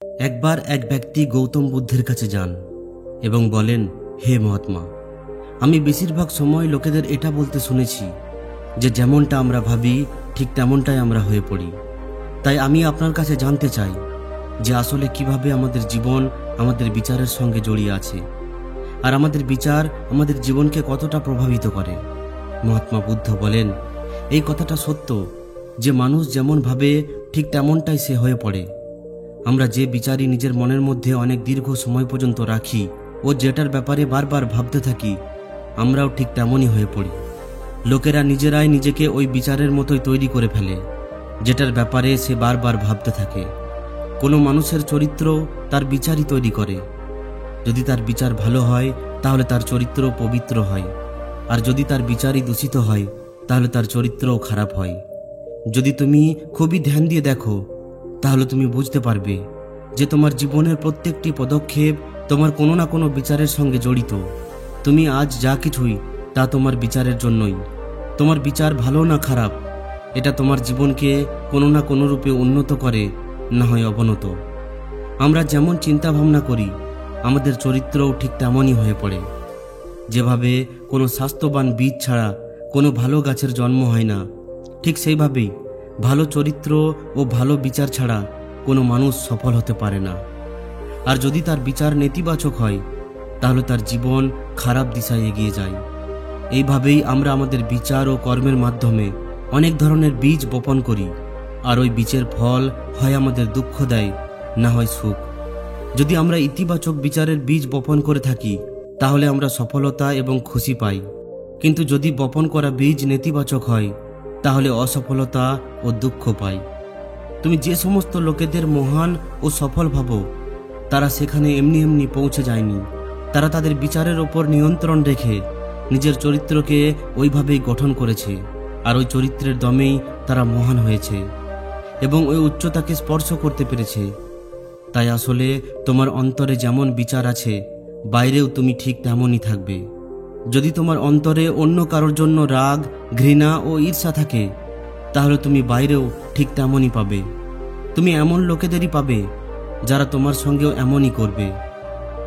একবার এক ব্যক্তি গৌতম বুদ্ধের কাছে যান এবং বলেন, হে মহাত্মা, আমি বেশিরভাগ সময় লোকেদের এটা বলতে শুনেছি যে যেমনটা আমরা ভাবি ঠিক তেমনটাই আমরা হয়ে পড়ি। তাই আমি আপনার কাছে জানতে চাই যে আসলে কিভাবে আমাদের জীবন আমাদের বিচারের সঙ্গে জড়িয়ে আছে, আর আমাদের বিচার আমাদের জীবনকে কতটা প্রভাবিত করে। মহাত্মা বুদ্ধ বলেন, এই কথাটা সত্য যে মানুষ যেমন ভাবে ঠিক তেমনটাই সে হয়ে পড়ে। আমরা যে বিচারই নিজের মনের মধ্যে অনেক দীর্ঘ সময় পর্যন্ত রাখি ও যেটার ব্যাপারে বারবার ভাবতে থাকি, আমরাও ঠিক তেমনই হয়ে পড়ি। লোকেরা নিজেরাই নিজেকে ওই বিচারের মতোই তৈরি করে ফেলে যেটার ব্যাপারে সে বারবার ভাবতে থাকে। কোনো মানুষের চরিত্র তার বিচারই তৈরি করে। যদি তার বিচার ভালো হয় তাহলে তার চরিত্র পবিত্র হয়, আর যদি তার বিচারই দূষিত হয় তাহলে তার চরিত্রও খারাপ হয়। যদি তুমি খুবই ধ্যান দিয়ে দেখো তাহলে তুমি বুঝতে পারবে যে তোমার জীবনের প্রত্যেকটি পদক্ষেপ তোমার কোনো না কোনো বিচারের সঙ্গে জড়িত। তুমি আজ যা কিছুই তা তোমার বিচারের জন্যই। তোমার বিচার ভালো না খারাপ, এটা তোমার জীবনকে কোনো না কোনো রূপে উন্নত করে, না হয় অবনত। আমরা যেমন চিন্তা ভাবনা করি আমাদের চরিত্রও ঠিক তেমনই হয়ে পড়ে। যেভাবে কোনো স্বাস্থ্যবান বীজ ছাড়া কোনো ভালো গাছের জন্ম হয় না, ঠিক সেইভাবেই ভালো চরিত্র ও ভালো বিচার ছাড়া কোনো মানুষ সফল হতে পারে না। আর যদি তার বিচার নেতিবাচক হয় তাহলে তার জীবন খারাপ দিশায় এগিয়ে যায়। এইভাবেই আমরা আমাদের বিচার ও কর্মের মাধ্যমে অনেক ধরনের বীজ বপন করি, আর ওই বীজের ফল হয় আমাদের দুঃখ দেয়, না হয় সুখ। যদি আমরা ইতিবাচক বিচারের বীজ বপন করে থাকি তাহলে আমরা সফলতা এবং খুশি পাই, কিন্তু যদি বপন করা বীজ নেতিবাচক হয় তাহলে অসফলতা ও দুঃখ পাই। তুমি যে সমস্ত লোকেদের মহান ও সফল ভাবো তারা সেখানে এমনি এমনি পৌঁছে যায়নি। তারা তাদের বিচারের ওপর নিয়ন্ত্রণ রেখে নিজের চরিত্রকে ওইভাবেই গঠন করেছে, আর ওই চরিত্রের দমেই তারা মহান হয়েছে এবং ওই উচ্চতাকে স্পর্শ করতে পেরেছে। তাই আসলে তোমার অন্তরে যেমন বিচার আছে বাইরেও তুমি ঠিক তেমনই থাকবে। যদি তোমার অন্তরে অন্য কারোর জন্য রাগ, ঘৃণা ও ঈর্ষা থাকে তাহলে তুমি বাইরেও ঠিক তেমনই পাবে। তুমি এমন লোকেদেরই পাবে যারা তোমার সঙ্গেও এমনই করবে।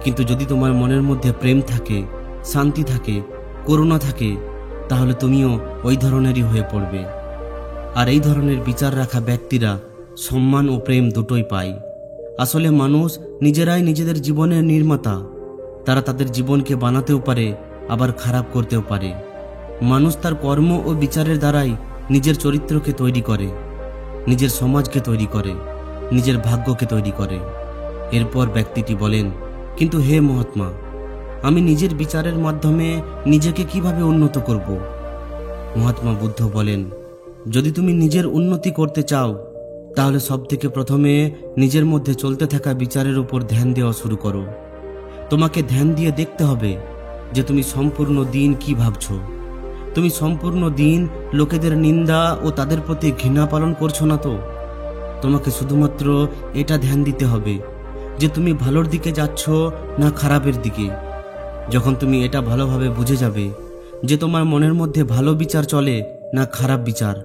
কিন্তু যদি তোমার মনের মধ্যে প্রেম থাকে, শান্তি থাকে, করুণা থাকে, তাহলে তুমিও ওই ধরনেরই হয়ে পড়বে। আর এই ধরনের বিচার রাখা ব্যক্তিরা সম্মান ও প্রেম দুটোই পায়। আসলে মানুষ নিজেরাই নিজেদের জীবনের নির্মাতা। তারা তাদের জীবনকে বানাতেও পারে, আবার খারাপ করতেও পারে। মানুষ তার কর্ম ও বিচারের দ্বারাই নিজের চরিত্রকে তৈরি করে, নিজের সমাজকে তৈরি করে, নিজের ভাগ্যকে তৈরি করে। এরপর ব্যক্তিটি বলেন, কিন্তু হে মহাত্মা, আমি নিজের বিচারের মাধ্যমে নিজেকে কিভাবে উন্নত করব? মহাত্মা বুদ্ধ বলেন, যদি তুমি নিজের উন্নতি করতে চাও তাহলে সবথেকে প্রথমে নিজের মধ্যে চলতে থাকা বিচারের উপর ধ্যান দেওয়া শুরু করো। তোমাকে ধ্যান দিয়ে দেখতে হবে যে তুমি সম্পূর্ণ দিন কি ভাবছো। তুমি সম্পূর্ণ দিন লোকেদের নিন্দা ও তাদের প্রতি ঘৃণা পালন করছো না তো? তোমাকে শুধুমাত্র এটা ধ্যান দিতে হবে যে তুমি ভালোর দিকে যাচ্ছ না খারাপের দিকে। যখন তুমি এটা ভালোভাবে বুঝে যাবে যে তোমার মনের মধ্যে ভালো বিচার চলে না খারাপ বিচার,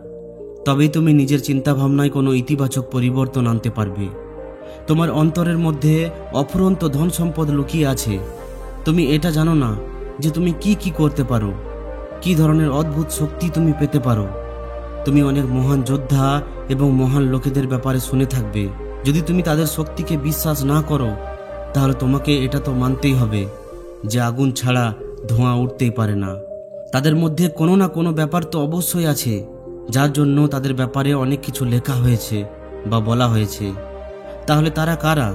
তবেই তুমি নিজের চিন্তাভাবনায় কোনো ইতিবাচক পরিবর্তন আনতে পারবে। তোমার অন্তরের মধ্যে অফুরন্ত ধন সম্পদ লুকিয়ে আছে। তুমি এটা জানো না যে তুমি কি কি করতে পারো, কি ধরনের অদ্ভুত শক্তি তুমি পেতে পারো। তুমি অনেক মহান যোদ্ধা এবং মহান লোকেদের ব্যাপারে শুনে থাকবে। যদি তুমি তাদের শক্তিকে বিশ্বাস না করো তাহলে তোমাকে এটা তো মানতেই হবে যে আগুন ছাড়া ধোঁয়া উঠতেই পারে না। তাদের মধ্যে কোনো না কোনো ব্যাপার তো অবশ্যই আছে যার জন্য তাদের ব্যাপারে অনেক কিছু লেখা হয়েছে বা বলা হয়েছে। তাহলে তারা কারা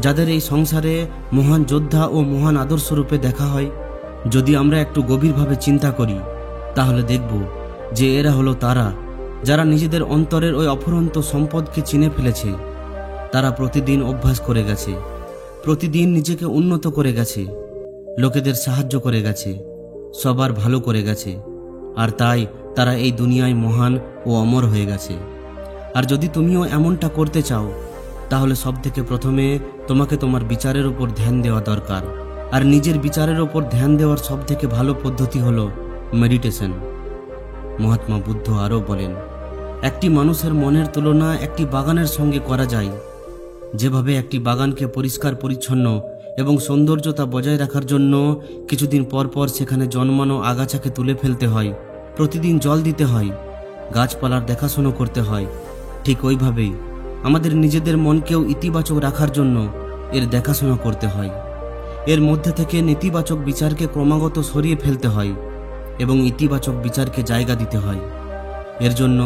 যাদের এই সংসারে মহান যোদ্ধা ও মহান আদর্শ রূপে দেখা হয়? যদি আমরা একটু গভীরভাবে চিন্তা করি তাহলে দেখব যে এরা হলো তারা যারা নিজেদের অন্তরের ওই অফুরন্ত সম্পদকে চিনে ফেলেছে। তারা প্রতিদিন অভ্যাস করে গেছে, প্রতিদিন নিজেকে উন্নত করে গেছে, লোকেদের সাহায্য করে গেছে, সবার ভালো করে গেছে, আর তাই তারা এই দুনিয়ায় মহান ও অমর হয়ে গেছে। আর যদি তুমিও এমনটা করতে চাও তাহলে সবথেকে প্রথমে তোমাকে তোমার বিচারের উপর ধ্যান দেওয়া দরকার। আর নিজের বিচারের উপর ধ্যান দেওয়ার সবথেকে ভালো পদ্ধতি হলো মেডিটেশন। মহাত্মা বুদ্ধ আরও বলেন, একটি মানুষের মনের তুলনা একটি বাগানের সঙ্গে করা যায়। যেভাবে একটি বাগানকে পরিষ্কার পরিচ্ছন্ন এবং সৌন্দর্যতা বজায় রাখার জন্য কিছুদিন পর পর সেখানে জন্মানো আগাছাকে তুলে ফেলতে হয়, প্রতিদিন জল দিতে হয়, গাছপালার দেখাশোনা করতে হয়, ঠিক ওইভাবেই আমাদের নিজেদের মনকেও ইতিবাচক রাখার জন্য এর দেখাশোনা করতে হয়। এর মধ্যে থেকে নেতিবাচক বিচারকে ক্রমাগত সরিয়ে ফেলতে হয় এবং ইতিবাচক বিচারকে জায়গা দিতে হয়। এর জন্য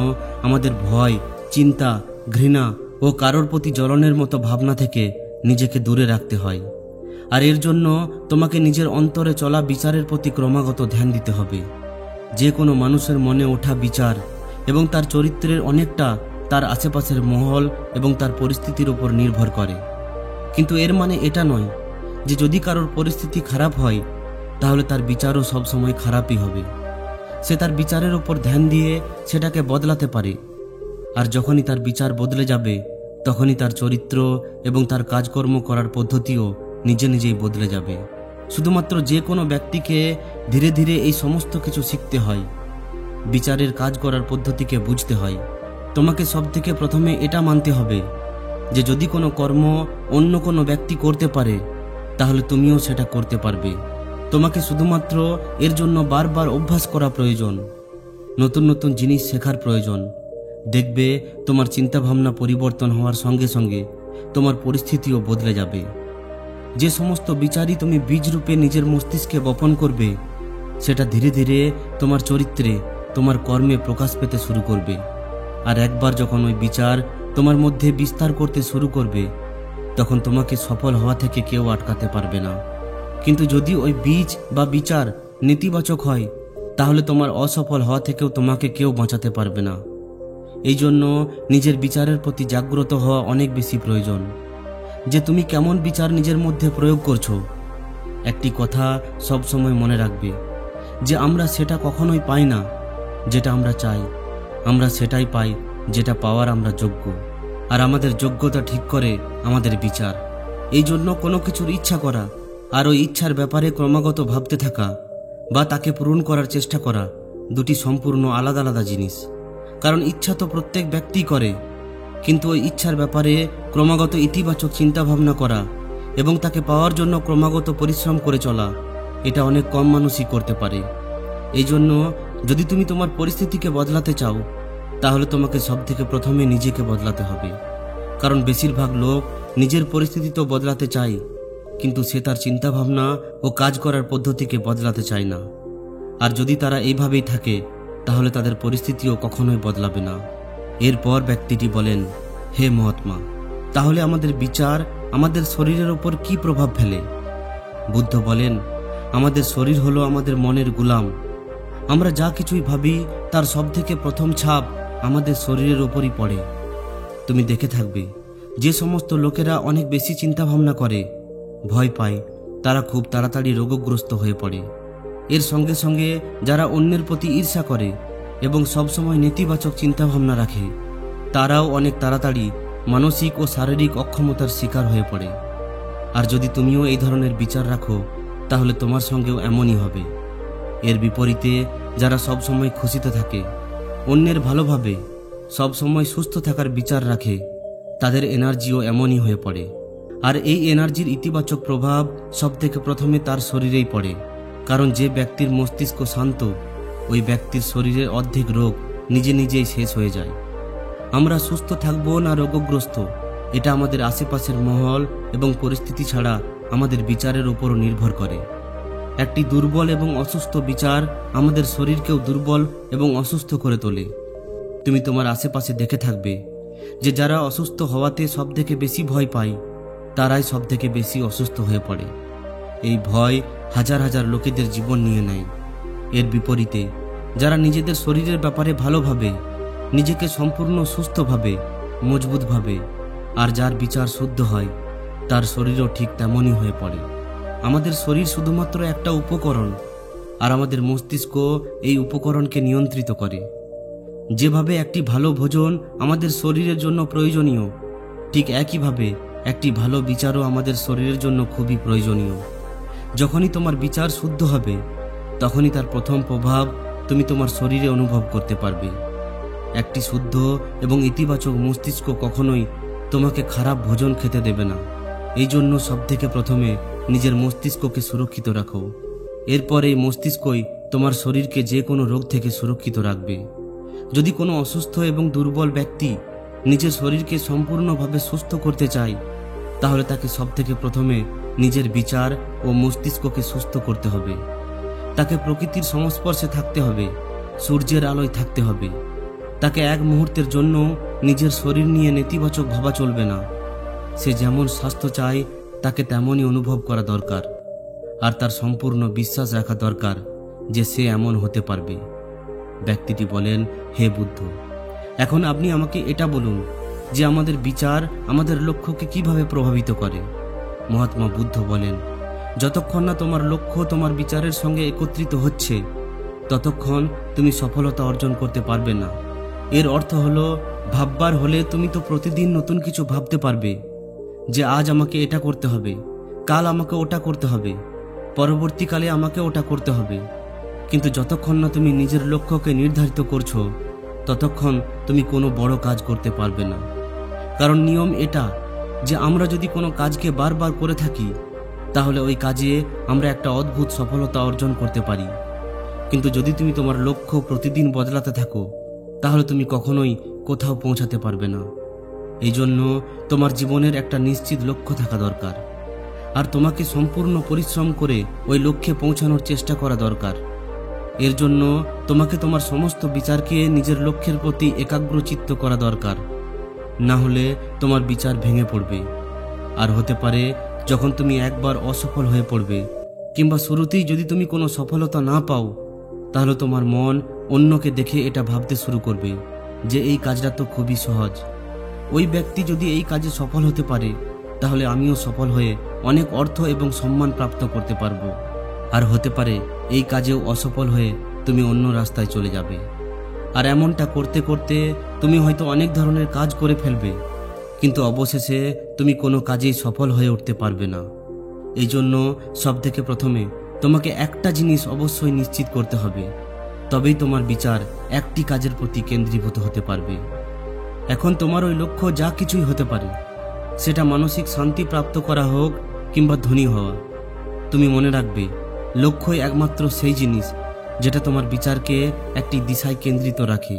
আমাদের ভয়, চিন্তা, ঘৃণা ও কারোর প্রতি জ্বলনের মতো ভাবনা থেকে নিজেকে দূরে রাখতে হয়। আর এর জন্য তোমাকে নিজের অন্তরে চলা বিচারের প্রতি ক্রমাগত ধ্যান দিতে হবে। যে কোনো মানুষের মনে ওঠা বিচার এবং তার চরিত্রের অনেকটা তার আশেপাশের মহল এবং তার পরিস্থিতির উপর নির্ভর করে। কিন্তু এর মানে এটা নয় যে যদি কারোর পরিস্থিতি খারাপ হয় তাহলে তার বিচারও সবসময় খারাপই হবে। সে তার বিচারের ওপর ধ্যান দিয়ে সেটাকে বদলাতে পারে, আর যখনই তার বিচার বদলে যাবে তখনই তার চরিত্র এবং তার কাজকর্ম করার পদ্ধতিও নিজে নিজেই বদলে যাবে। শুধুমাত্র যে কোনো ব্যক্তিকে ধীরে ধীরে এই সমস্ত কিছু শিখতে হয়, বিচারের কাজ করার পদ্ধতিকে বুঝতে হয়। তোমাকে সবথেকে প্রথমে এটা মানতে হবে যে যদি কোনো কর্ম অন্য কোনো ব্যক্তি করতে পারে তাহলে তুমিও সেটা করতে পারবে। তোমাকে শুধুমাত্র এর জন্য বারবার অভ্যাস করা প্রয়োজন, নতুন নতুন জিনিস শেখার প্রয়োজন। দেখবে তোমার চিন্তাভাবনা পরিবর্তন হওয়ার সঙ্গে সঙ্গে তোমার পরিস্থিতিও বদলে যাবে। যে সমস্ত বিচারই তুমি বীজরূপে নিজের মস্তিষ্কে বপন করবে সেটা ধীরে ধীরে তোমার চরিত্রে, তোমার কর্মে প্রকাশ পেতে শুরু করবে। আর একবার যখন ওই বিচার তোমার মধ্যে বিস্তার করতে শুরু করবে তখন তোমাকে সফল হওয়া থেকে কেউ আটকাতে পারবে না। কিন্তু যদি ওই বীজ বা বিচার নেতিবাচক হয় তাহলে তোমার অসফল হওয়া থেকেও তোমাকে কেউ বাঁচাতে পারবে না। এই জন্য নিজের বিচারের প্রতি জাগ্রত হওয়া অনেক বেশি প্রয়োজন, যে তুমি কেমন বিচার নিজের মধ্যে প্রয়োগ করছো। একটি কথা সব সময় মনে রাখবে যে আমরা সেটা কখনোই পাই না যেটা আমরা চাই, আমরা সেটাই পাই যেটা পাওয়ার আমরা যোগ্য। আর আমাদের যোগ্যতা ঠিক করে আমাদের বিচার। এই জন্য কোনো কিছুর ইচ্ছা করা আর ওই ইচ্ছার ব্যাপারে ক্রমাগত ভাবতে থাকা বা তাকে পূরণ করার চেষ্টা করা দুটি সম্পূর্ণ আলাদা আলাদা জিনিস। কারণ ইচ্ছা তো প্রত্যেক ব্যক্তি করে, কিন্তু ওই ইচ্ছার ব্যাপারে ক্রমাগত ইতিবাচক চিন্তাভাবনা করা এবং তাকে পাওয়ার জন্য ক্রমাগত পরিশ্রম করে চলা, এটা অনেক কম মানুষই করতে পারে। এই জন্য যদি তুমি তোমার পরিস্থিতিকে বদলাতে চাও তাহলে তোমাকে সবথেকে প্রথমে নিজেকে বদলাতে হবে। কারণ বেশিরভাগ লোক নিজের পরিস্থিতি তো বদলাতে চায়, কিন্তু সে তার চিন্তাভাবনা ও কাজ করার পদ্ধতিকে বদলাতে চায় না। আর যদি তারা এইভাবেই থাকে তাহলে তাদের পরিস্থিতিও কখনোই বদলাবে না। এরপর ব্যক্তিটি বলেন, হে মহাত্মা, তাহলে আমাদের বিচার আমাদের শরীরের ওপর কি প্রভাব ফেলে? বুদ্ধ বলেন, আমাদের শরীর হলো আমাদের মনের গোলাম। আমরা যা কিছুই ভাবি তার সবথেকে প্রথম ছাপ আমাদের শরীরের ওপরই পড়ে। তুমি দেখে থাকবে যে সমস্ত লোকেরা অনেক বেশি চিন্তাভাবনা করে, ভয় পায়, তারা খুব তাড়াতাড়ি রোগগ্রস্ত হয়ে পড়ে। এর সঙ্গে সঙ্গে যারা অন্যের প্রতি ঈর্ষা করে এবং সবসময় নেতিবাচক চিন্তাভাবনা রাখে তারাও অনেক তাড়াতাড়ি মানসিক ও শারীরিক অক্ষমতার শিকার হয়ে পড়ে। আর যদি তুমিও এই ধরনের বিচার রাখো তাহলে তোমার সঙ্গেও এমনই হবে। এর বিপরীতে যারা সবসময় খুশিতে থাকে, অন্যের ভালোভাবে, সবসময় সুস্থ থাকার বিচার রাখে, তাদের এনার্জিও এমনই হয়ে পড়ে। আর এই এনার্জির ইতিবাচক প্রভাব সবথেকে প্রথমে তার শরীরেই পড়ে। কারণ যে ব্যক্তির মস্তিষ্ক শান্ত, ওই ব্যক্তির শরীরের অর্ধেক রোগ নিজে নিজেই শেষ হয়ে যায়। আমরা সুস্থ থাকবো না রোগগ্রস্ত, এটা আমাদের আশেপাশের মহল এবং পরিস্থিতি ছাড়া আমাদের বিচারের উপরও নির্ভর করে। একটি দুর্বল এবং অসুস্থ বিচার আমাদের শরীরকেও দুর্বল এবং অসুস্থ করে তোলে। তুমি তোমার আশেপাশে দেখে থাকবে যে যারা অসুস্থ হওয়াতে সবথেকে বেশি ভয় পায় তারাই সবথেকে বেশি অসুস্থ হয়ে পড়ে। এই ভয় হাজার হাজার লোকেদের জীবন নিয়ে নেয়। এর বিপরীতে যারা নিজেদের শরীরের ব্যাপারে ভালোভাবে, নিজেকে সম্পূর্ণ সুস্থভাবে, মজবুতভাবে, আর যার বিচার শুদ্ধ হয় তার শরীরও ঠিক তেমনই হয়ে পড়ে। আমাদের শরীর শুধুমাত্র একটা উপকরণ, আর আমাদের মস্তিষ্ক এই উপকরণকে নিয়ন্ত্রিত করে। যেভাবে একটি ভালো ভোজন আমাদের শরীরের জন্য প্রয়োজনীয়, ঠিক একইভাবে একটি ভালো বিচারও আমাদের শরীরের জন্য খুবই প্রয়োজনীয়। যখনই তোমার বিচার শুদ্ধ হবে তখনই তার প্রথম প্রভাব তুমি তোমার শরীরে অনুভব করতে পারবে। একটি শুদ্ধ এবং ইতিবাচক মস্তিষ্ক কখনোই তোমাকে খারাপ ভোজন খেতে দেবে না। এই জন্য সবথেকে প্রথমে নিজের মস্তিষ্ককে সুরক্ষিত রাখো। এরপর এই মস্তিষ্কই তোমার শরীরকে যে কোনো রোগ থেকে সুরক্ষিত রাখবে। যদি কোনো অসুস্থ এবং দুর্বল ব্যক্তি নিজের শরীরকে সম্পূর্ণভাবে সুস্থ করতে চায়, তাহলে তাকে সবথেকে প্রথমে নিজের বিচার ও মস্তিষ্ককে সুস্থ করতে হবে। তাকে প্রকৃতির সংস্পর্শে থাকতে হবে, সূর্যের আলোয় থাকতে হবে। তাকে এক মুহূর্তের জন্য নিজের শরীর নিয়ে নেতিবাচক ভাবা চলবে না। সে যেমন স্বাস্থ্য চায় তাকে তেমনই অনুভব করা দরকার, আর তার সম্পূর্ণ বিশ্বাস রাখা দরকার যে সে এমন হতে পারবে। ব্যক্তিটি বলেন, হে বুদ্ধ, এখন আপনি আমাকে এটা বলুন যে আমাদের বিচার আমাদের লক্ষ্যকে কিভাবে প্রভাবিত করে। মহাত্মা বুদ্ধ বলেন, যতক্ষণ না তোমার লক্ষ্য তোমার বিচারের সঙ্গে একত্রিত হচ্ছে, ততক্ষণ তুমি সফলতা অর্জন করতে পারবে না। এর অর্থ হলো, ভাববার হলে তুমি তো প্রতিদিন নতুন কিছু ভাবতে পারবে যে আজ আমাকে এটা করতে হবে, কাল আমাকে ওটা করতে হবে, পরবর্তীকালে আমাকে ওটা করতে হবে। কিন্তু যতক্ষণ না তুমি নিজের লক্ষ্যকে নির্ধারিত করছো, ততক্ষণ তুমি কোনো বড় কাজ করতে পারবে না। কারণ নিয়ম এটা যে আমরা যদি কোনো কাজকে বারবার করে থাকি, তাহলে ওই কাজে আমরা একটা অদ্ভুত সফলতা অর্জন করতে পারি। কিন্তু যদি তুমি তোমার লক্ষ্য প্রতিদিন বদলাতে থাকো, তাহলে তুমি কখনোই কোথাও পৌঁছাতে পারবে না। এই জন্য তোমার জীবনের একটা নিশ্চিত লক্ষ্য থাকা দরকার, আর তোমাকে সম্পূর্ণ পরিশ্রম করে ওই লক্ষ্যে পৌঁছানোর চেষ্টা করা দরকার। এর জন্য তোমাকে তোমার সমস্ত বিচারকে নিজের লক্ষ্যের প্রতি একাগ্রচিত্ত করা দরকার। না হলে তোমার বিচার ভেঙে পড়বে। আর হতে পারে যখন তুমি একবার অসফল হয়ে পড়বে, কিংবা শুরুতেই যদি তুমি কোনো সফলতা না পাও, তাহলে তোমার মন অন্যকে দেখে এটা ভাবতে শুরু করবে যে এই কাজটা তো খুবই সহজ। ওই ব্যক্তি যদি এই কাজে সফল হতে পারে, তাহলে আমিও সফল হয়ে অনেক অর্থ এবং সম্মান প্রাপ্ত করতে পারবো। আর হতে পারে এই কাজেও অসফল হয়ে তুমি অন্য রাস্তায় চলে যাবে। আর এমনটা করতে করতে তুমি হয়তো অনেক ধরনের কাজ করে ফেলবে, কিন্তু অবশেষে তুমি কোনো কাজেই সফল হয়ে উঠতে পারবে না। এই জন্য সবথেকে প্রথমে তোমাকে একটা জিনিস অবশ্যই নিশ্চিত করতে হবে, তবেই তোমার বিচার একটি কাজের প্রতি কেন্দ্রীভূত হতে পারবে। এখন তোমার ওই লক্ষ্য যা কিছুই হতে পারে, সেটা মানসিক শান্তি প্রাপ্ত করা হোক কিংবা ধনী হওয়া। তুমি মনে রাখবে, লক্ষ্যই একমাত্র সেই জিনিস যেটা তোমার বিচারকে একটি দিশায় কেন্দ্রিত রাখে।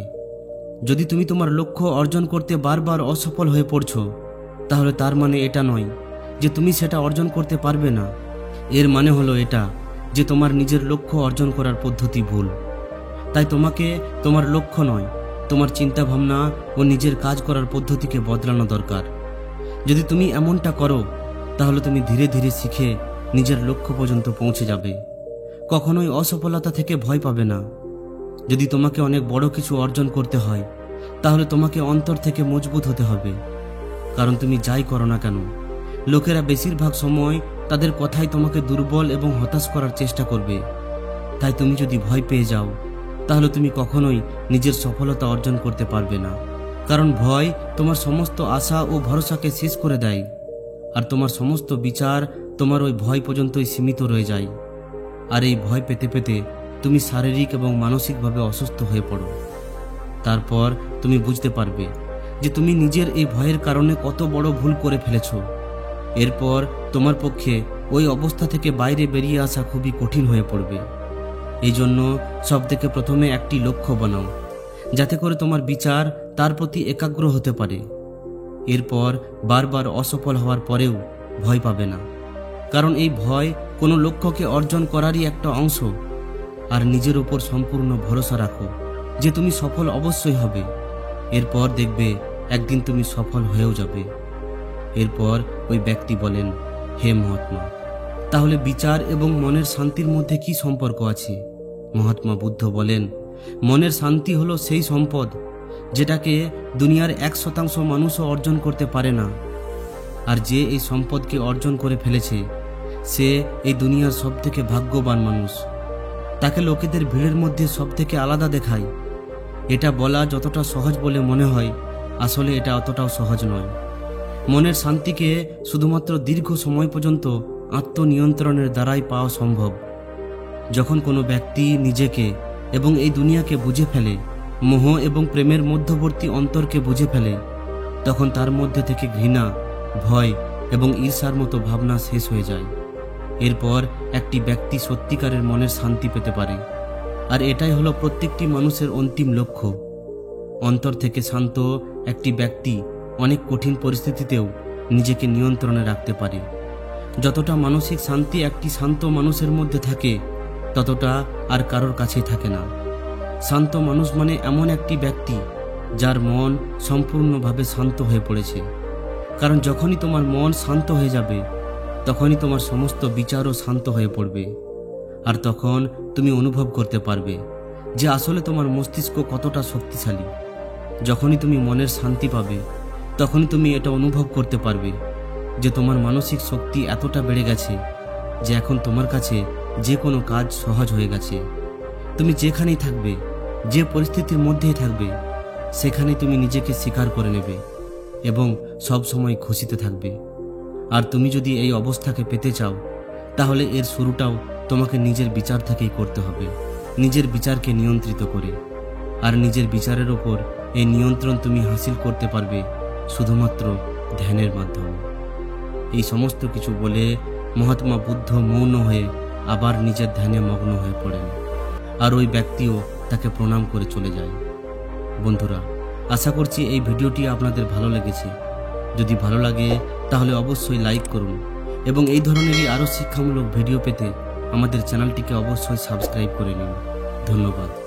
যদি তুমি তোমার লক্ষ্য অর্জন করতে বারবার অসফল হয়ে পড়ছো, তাহলে তার মানে এটা নয় যে তুমি সেটা অর্জন করতে পারবে না। এর মানে হলো এটা যে তোমার নিজের লক্ষ্য অর্জন করার পদ্ধতি ভুল। তাই তোমাকে তোমার লক্ষ্য নয়, তোমার চিন্তা ভাবনা ও নিজের কাজ করার পদ্ধতিকে বদলানো দরকার। যদি তুমি এমনটা করো, তাহলে তুমি ধীরে ধীরে শিখে নিজের লক্ষ্য পর্যন্ত পৌঁছে যাবে। কখনোই অসফলতা থেকে ভয় পাবে না। যদি তোমাকে অনেক বড় কিছু অর্জন করতে হয়, তাহলে তোমাকে অন্তর থেকে মজবুত হতে হবে। কারণ তুমি যাই করো না কেন, লোকেরা বেশিরভাগ সময় তাদের কথাই তোমাকে দুর্বল এবং হতাশ করার চেষ্টা করবে। তাই তুমি যদি ভয় পেয়ে যাও, তাহলে তুমি কখনোই নিজের সফলতা অর্জন করতে পারবে না। কারণ ভয় তোমার সমস্ত আশা ও ভরসাকে শেষ করে দেয়, আর তোমার সমস্ত বিচার তোমার ওই ভয় পর্যন্তই সীমিত রয়ে যায়। আর এই ভয় পেতে পেতে তুমি শারীরিক এবং মানসিকভাবে অসুস্থ হয়ে পড়ো। তারপর তুমি বুঝতে পারবে যে তুমি নিজের এই ভয়ের কারণে কত বড় ভুল করে ফেলেছ। এরপর তোমার পক্ষে ওই অবস্থা থেকে বাইরে বেরিয়ে আসা খুবই কঠিন হয়ে পড়বে। এই জন্য সবথেকে প্রথমে একটি লক্ষ্য বানাও, যাতে করে তোমার বিচার তার প্রতি একাগ্র হতে পারে। এরপর বারবার অসফল হওয়ার পরেও ভয় পাবে না, কারণ এই ভয় কোনো লক্ষ্যকে অর্জন করারই একটা অংশ। আর নিজের উপর সম্পূর্ণ ভরসা রাখো যে তুমি সফল অবশ্যই হবে। এরপর দেখবে একদিন তুমি সফল হয়েও যাবে। এরপর ওই ব্যক্তি বলেন, হে মহাত্মা, তাহলে বিচার এবং মনের শান্তির মধ্যে কি সম্পর্ক আছে? মহাত্মা বুদ্ধ বলেন, মনের শান্তি হলো সেই সম্পদ যেটাকে দুনিয়ার 1% মানুষও অর্জন করতে পারে না। আর যে এই সম্পদকে অর্জন করে ফেলেছে, সে এই দুনিয়ার সবথেকে ভাগ্যবান মানুষ। তাকে লোকেদের ভিড়ের মধ্যে সবথেকে আলাদা দেখায়। এটা বলা যতটা সহজ বলে মনে হয়, আসলে এটা অতটাও সহজ নয়। মনের শান্তিকে শুধুমাত্র দীর্ঘ সময় পর্যন্ত আত্মনিয়ন্ত্রণের দ্বারাই পাওয়া সম্ভব। যখন কোনো ব্যক্তি নিজেকে এবং এই দুনিয়াকে বুঝে ফেলে, মোহ এবং প্রেমের মধ্যবর্তী অন্তরকে বুঝে ফেলে, তখন তার মধ্যে থেকে ঘৃণা, ভয় এবং ঈর্ষার মতো ভাবনা শেষ হয়ে যায়। এরপর একটি ব্যক্তি সত্যিকারের মনের শান্তি পেতে পারে। আর এটাই হলো প্রত্যেকটি মানুষের অন্তিম লক্ষ্য। অন্তর থেকে শান্ত একটি ব্যক্তি অনেক কঠিন পরিস্থিতিতেও নিজেকে নিয়ন্ত্রণে রাখতে পারে। যতটা মানসিক শান্তি একটি শান্ত মানুষের মধ্যে থাকে, ততটা আর কারোর কাছেই থাকে না। শান্ত মানুষ মানে এমন একটি ব্যক্তি যার মন সম্পূর্ণভাবে শান্ত হয়ে পড়েছে। কারণ যখনই তোমার মন শান্ত হয়ে যাবে, তখনই তোমার সমস্ত বিচারও শান্ত হয়ে পড়বে। আর তখন তুমি অনুভব করতে পারবে যে আসলে তোমার মস্তিষ্ক কতটা শক্তিশালী। যখনই তুমি মনের শান্তি পাবে, তখনই তুমি এটা অনুভব করতে পারবে যে তোমার মানসিক শক্তি এতটা বেড়ে গেছে যে এখন তোমার কাছে যে কোনো কাজ সহজ হয়ে গেছে। তুমি যেখানেই থাকবে, যে পরিস্থিতির মধ্যেই থাকবে, সেখানে তুমি নিজেকে স্বীকার করে নেবে এবং সব সময় খুশিতে থাকবে। আর তুমি যদি এই অবস্থাকে পেতে চাও, তাহলে এর শুরুটাও তোমাকে নিজের বিচার থেকেই করতে হবে, নিজের বিচারকে নিয়ন্ত্রিত করে। আর নিজের বিচারের ওপর এই নিয়ন্ত্রণ তুমি হাসিল করতে পারবে শুধুমাত্র ধ্যানের মাধ্যমে। এই সমস্ত কিছু বলে মহাত্মা বুদ্ধ মৌন হয়ে আবার নিজের ধ্যানে মগ্ন হয়ে পড়েন। আর ওই ব্যক্তিও তাকে প্রণাম করে চলে যায়। বন্ধুরা, আশা করছি এই ভিডিওটি আপনাদের ভালো লেগেছে। যদি ভালো লাগে তাহলে অবশ্যই লাইক করুন এবং এই ধরনেরই আরও শিক্ষামূলক ভিডিও পেতে আমাদের চ্যানেলটিকে অবশ্যই সাবস্ক্রাইব করে নিন। ধন্যবাদ।